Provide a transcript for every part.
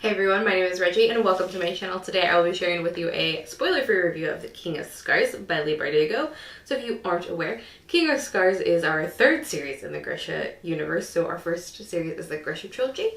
Hey everyone, my name is Reggie and welcome to my channel. Today I will be sharing with you a spoiler-free review of The King of Scars by Lee Bardugo. So if you aren't aware, King of Scars is our third series in the Grisha universe. So our first series is the Grisha trilogy,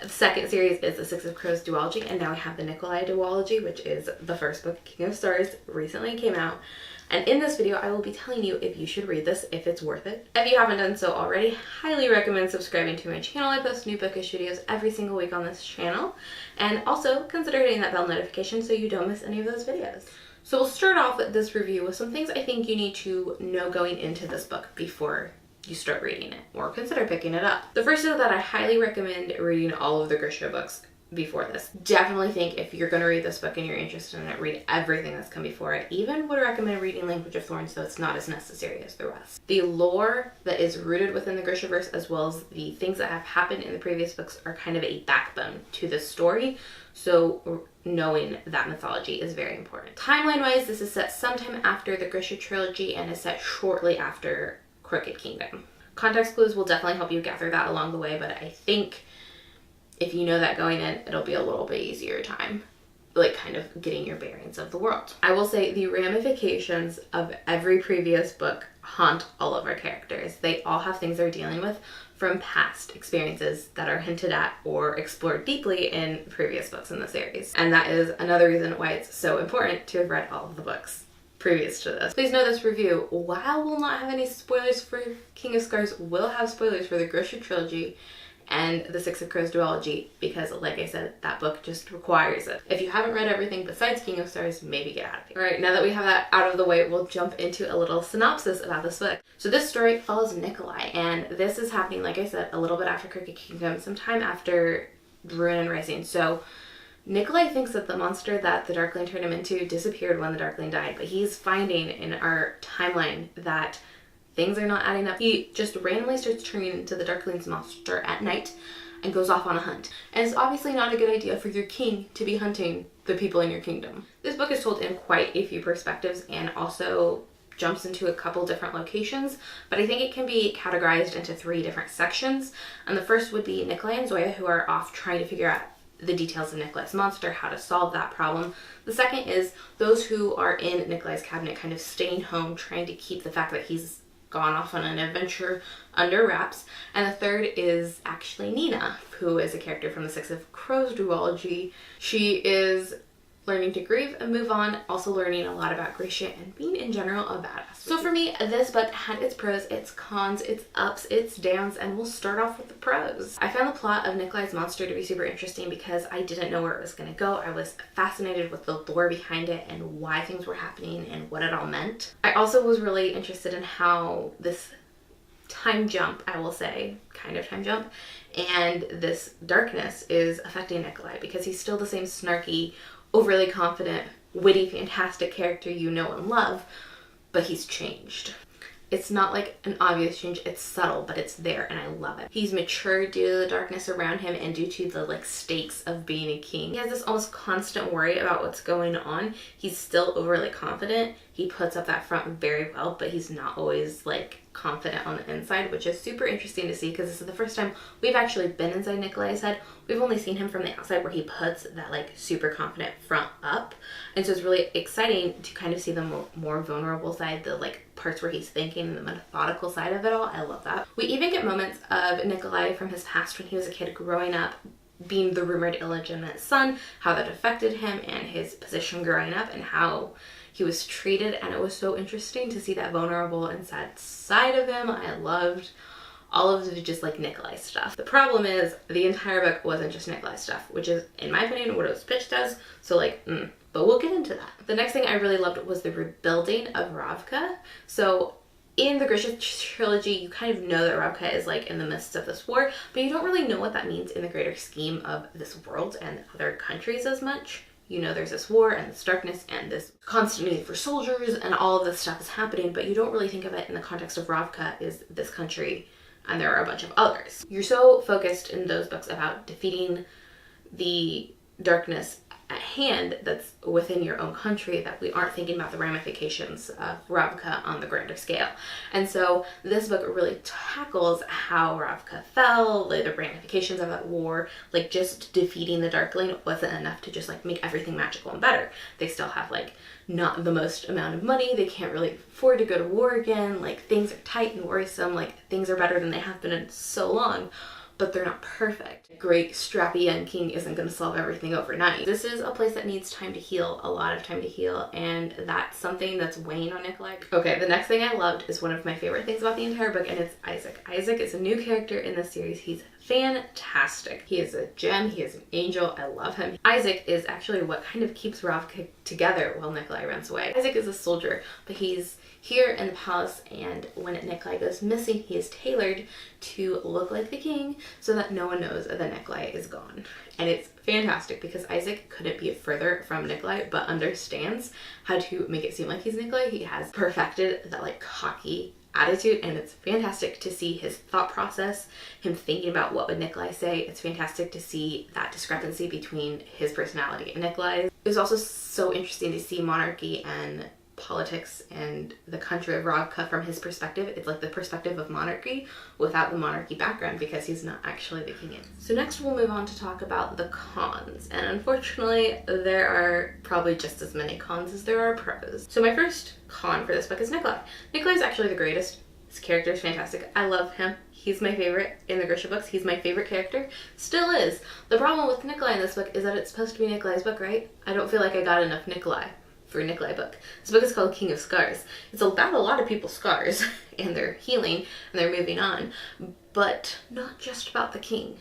the second series is the Six of Crows duology, and now we have the Nikolai duology, which is the first book, King of Stars, recently came out. And in this video, I will be telling you if you should read this, if it's worth it. If you haven't done so already, highly recommend subscribing to my channel. I post new bookish videos every single week on this channel. And also consider hitting that bell notification so you don't miss any of those videos. So we'll start off with this review with some things I think you need to know going into this book before you start reading it or consider picking it up. The first is that I highly recommend reading all of the Grisha books before this. Definitely think if you're going to read this book and you're interested in it, read everything that's come before it. Even would recommend reading Language of Thorns, so it's not as necessary as the rest. The lore that is rooted within the Grishaverse, as well as the things that have happened in the previous books, are kind of a backbone to the story, so knowing that mythology is very important. Timeline wise, this is set sometime after the Grisha trilogy and is set shortly after Crooked Kingdom. Context clues will definitely help you gather that along the way, but I think if you know that going in, it'll be a little bit easier time, like kind of getting your bearings of the world. I will say the ramifications of every previous book haunt all of our characters. They all have things they're dealing with from past experiences that are hinted at or explored deeply in previous books in the series. And that is another reason why it's so important to have read all of the books previous to this. Please know this review, while we'll not have any spoilers for King of Scars, will have spoilers for the Grisha trilogy and the Six of Crows duology, because like I said, that book just requires it. If you haven't read everything besides King of Stars, maybe get out of here. Alright, now that we have that out of the way, we'll jump into a little synopsis about this book. So this story follows Nikolai, and this is happening, like I said, a little bit after Crooked Kingdom, sometime after Readin Rising. So Nikolai thinks that the monster that the Darkling turned him into disappeared when the Darkling died, but he's finding in our timeline that things are not adding up. He just randomly starts turning into the Darkling's monster at night and goes off on a hunt. And it's obviously not a good idea for your king to be hunting the people in your kingdom. This book is told in quite a few perspectives and also jumps into a couple different locations, but I think it can be categorized into 3 different sections. And the first would be Nikolai and Zoya, who are off trying to figure out the details of Nikolai's monster, how to solve that problem. The second is those who are in Nikolai's cabinet kind of staying home, trying to keep the fact that he's gone off on an adventure under wraps. And the third is actually Nina, who is a character from the Six of Crows duology. She is learning to grieve and move on, also learning a lot about Grisha and being in general a badass. So for me, this book had its pros, its cons, its ups, its downs, and we'll start off with the pros. I found the plot of Nikolai's monster to be super interesting because I didn't know where it was going to go. I was fascinated with the lore behind it and why things were happening and what it all meant. I also was really interested in how this time jump, I will say, kind of time jump, and this darkness is affecting Nikolai, because he's still the same snarky, overly confident, witty, fantastic character you know and love, but he's changed. It's not like an obvious change, it's subtle, but it's there and I love it. He's matured due to the darkness around him and due to the stakes of being a king. He has this almost constant worry about what's going on. He's still overly confident. He puts up that front very well, but he's not always confident on the inside, which is super interesting to see because this is the first time we've actually been inside Nikolai's head. We've only seen him from the outside where he puts that super confident front up, and so it's really exciting to kind of see the more vulnerable side, the parts where he's thinking, the methodical side of it all. I love that. We even get moments of Nikolai from his past when he was a kid growing up, being the rumored illegitimate son, how that affected him and his position growing up and how he was treated, and it was so interesting to see that vulnerable and sad side of him. I loved all of the just Nikolai stuff. The problem is the entire book wasn't just Nikolai stuff, which is, in my opinion, what it was pitched as, so but we'll get into that. The next thing I really loved was the rebuilding of Ravka. So in the Grisha trilogy, you kind of know that Ravka is in the midst of this war, but you don't really know what that means in the greater scheme of this world and other countries as much. You know there's this war and this darkness and this constant need for soldiers and all of this stuff is happening, but you don't really think of it in the context of Ravka is this country and there are a bunch of others. You're so focused in those books about defeating the darkness at hand that's within your own country that we aren't thinking about the ramifications of Ravka on the grander scale. And so this book really tackles how Ravka fell, like the ramifications of that war. Like just defeating the Darkling wasn't enough to just like make everything magical and better. They still have like not the most amount of money. They can't really afford to go to war again. Like things are tight and worrisome. Like things are better than they have been in so long, but they're not perfect. A great strappy young king isn't going to solve everything overnight. This is a place that needs time to heal, a lot of time to heal, and that's something that's weighing on Nikolai. Okay, the next thing I loved is one of my favorite things about the entire book, and it's Isaac. Isaac is a new character in this series. He's fantastic. He is a gem. He is an angel. I love him. Isaac is actually what kind of keeps Ravka together while Nikolai runs away. Isaac is a soldier, but he's here in the palace, and when Nikolai goes missing, he is tailored to look like the king so that no one knows that Nikolai is gone. And it's fantastic because Isaac couldn't be further from Nikolai, but understands how to make it seem like he's Nikolai. He has perfected that like cocky attitude, and it's fantastic to see his thought process, him thinking about what would Nikolai say. It's fantastic to see that discrepancy between his personality and Nikolai's. It was also so interesting to see monarchy and politics and the country of Ravka from his perspective. It's like the perspective of monarchy without the monarchy background because he's not actually the king. So next we'll move on to talk about the cons, and unfortunately there are probably just as many cons as there are pros. So my first con for this book is Nikolai. Nikolai is actually the greatest. His character is fantastic. I love him. He's my favorite in the Grisha books. He's my favorite character. Still is. The problem with Nikolai in this book is that it's supposed to be Nikolai's book, right? I don't feel like I got enough Nikolai for a Nikolai book. This book is called King of Scars. It's about a lot of people's scars and they're healing and they're moving on, but not just about the king.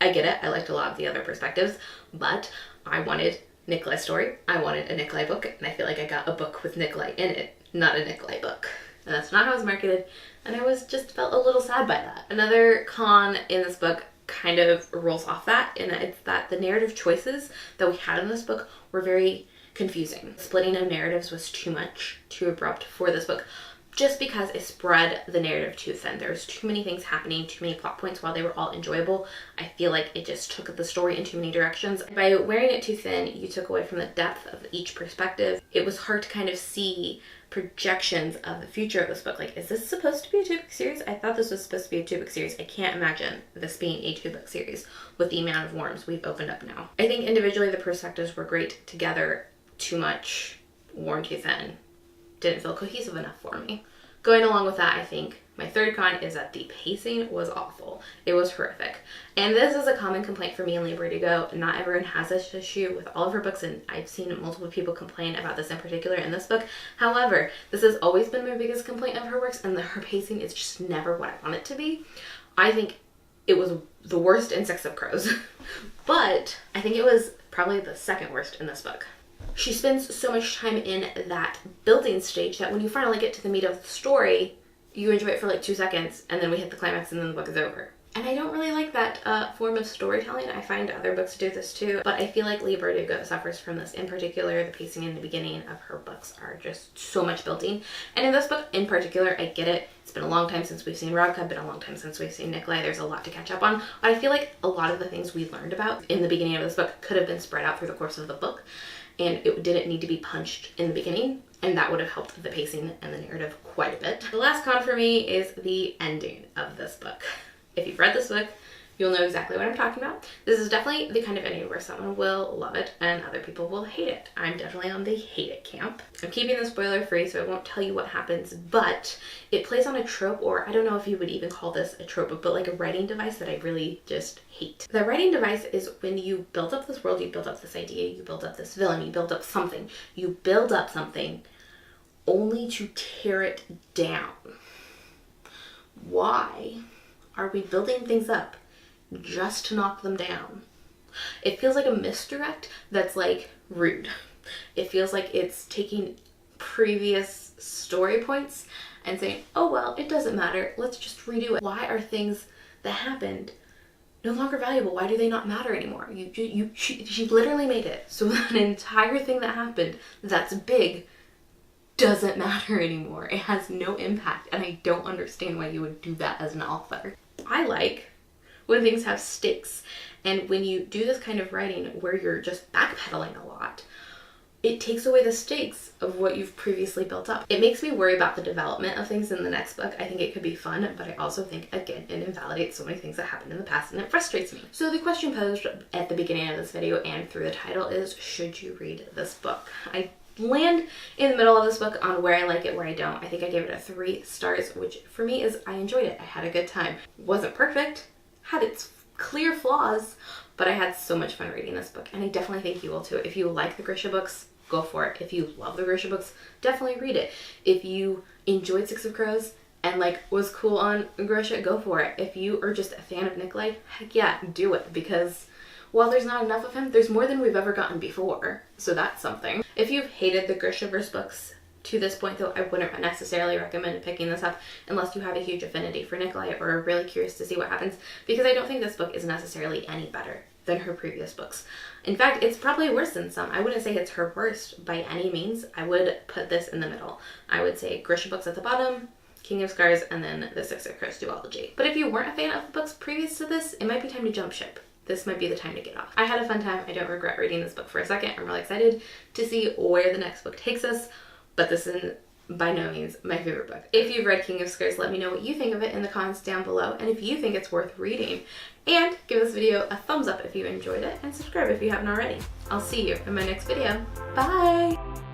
I get it. I liked a lot of the other perspectives, but I wanted Nikolai's story. I wanted a Nikolai book, and I feel like I got a book with Nikolai in it, not a Nikolai book. And that's not how it was marketed, and I just felt a little sad by that. Another con in this book kind of rolls off that, and it's that the narrative choices that we had in this book were very confusing. Splitting of narratives was too much, too abrupt for this book, just because it spread the narrative too thin. There's too many things happening, too many plot points. While they were all enjoyable, I feel like it just took the story in too many directions. By wearing it too thin, you took away from the depth of each perspective. It was hard to kind of see projections of the future of this book. Like, is this supposed to be a 2-book series? I thought this was supposed to be a 2-book series. I can't imagine this being a 2-book series with the amount of worms we've opened up now. I think individually the perspectives were great. Together, too much, worn too thin. Didn't feel cohesive enough for me. Going along with that, I think my third con is that the pacing was awful. It was horrific. And this is a common complaint for me and Libra to Go. Not everyone has this issue with all of her books, and I've seen multiple people complain about this in particular in this book. However, this has always been my biggest complaint of her works, and her pacing is just never what I want it to be. I think it was the worst in Six of Crows, but I think it was probably the second worst in this book. She spends so much time in that building stage that when you finally get to the meat of the story, you enjoy it for like 2 seconds, and then we hit the climax and then the book is over. And I don't really like that form of storytelling. I find other books do this too, but I feel like Leigh Bardugo suffers from this in particular. The pacing in the beginning of her books are just so much building. And in this book in particular, I get it. It's been a long time since we've seen Ravka, been a long time since we've seen Nikolai. There's a lot to catch up on. But I feel like a lot of the things we learned about in the beginning of this book could have been spread out through the course of the book, and it didn't need to be punched in the beginning, and that would have helped the pacing and the narrative quite a bit. The last con for me is the ending of this book. If you've read this book, you'll know exactly what I'm talking about. This is definitely the kind of ending where someone will love it and other people will hate it. I'm definitely on the hate it camp. I'm keeping the spoiler free, so I won't tell you what happens, but it plays on a trope, or I don't know if you would even call this a trope, but like a writing device that I really just hate. The writing device is when you build up this world, you build up this idea, you build up this villain, you build up something. You build up something only to tear it down. Why are we building things up just to knock them down? It feels like a misdirect that's like rude. It feels like it's taking previous story points and saying, oh well, it doesn't matter, let's just redo it. Why are things that happened no longer valuable? Why do they not matter anymore? She literally made it so that an entire thing that happened that's big doesn't matter anymore. It has no impact, and I don't understand why you would do that as an author. I like when things have stakes And when you do this kind of writing where you're just backpedaling a lot, it takes away the stakes of what you've previously built up. It makes me worry about the development of things in the next book. I think it could be fun, but I also think, again, it invalidates so many things that happened in the past, and it frustrates me. So the question posed at the beginning of this video and through the title is, should you read this book? I land in the middle of this book on where I like it, where I don't. I think I gave it a 3 stars, which for me is I enjoyed it. I had a good time. Wasn't perfect, had its clear flaws, but I had so much fun reading this book, and I definitely think you will too. If you like the Grisha books, go for it. If you love the Grisha books, definitely read it. If you enjoyed Six of Crows and like was cool on Grisha, go for it. If you are just a fan of Nikolai, heck yeah, do it, because while there's not enough of him, there's more than we've ever gotten before, so that's something. If you've hated the Grishaverse books to this point, though, I wouldn't necessarily recommend picking this up unless you have a huge affinity for Nikolai or are really curious to see what happens, because I don't think this book is necessarily any better than her previous books. In fact, it's probably worse than some. I wouldn't say it's her worst by any means. I would put this in the middle. I would say Grisha books at the bottom, King of Scars, and then the Six of Crows duology. But if you weren't a fan of the books previous to this, it might be time to jump ship. This might be the time to get off. I had a fun time. I don't regret reading this book for a second. I'm really excited to see where the next book takes us, but this is by no means my favorite book. If you've read King of Scars, let me know what you think of it in the comments down below, and if you think it's worth reading. And give this video a thumbs up if you enjoyed it, and subscribe if you haven't already. I'll see you in my next video. Bye!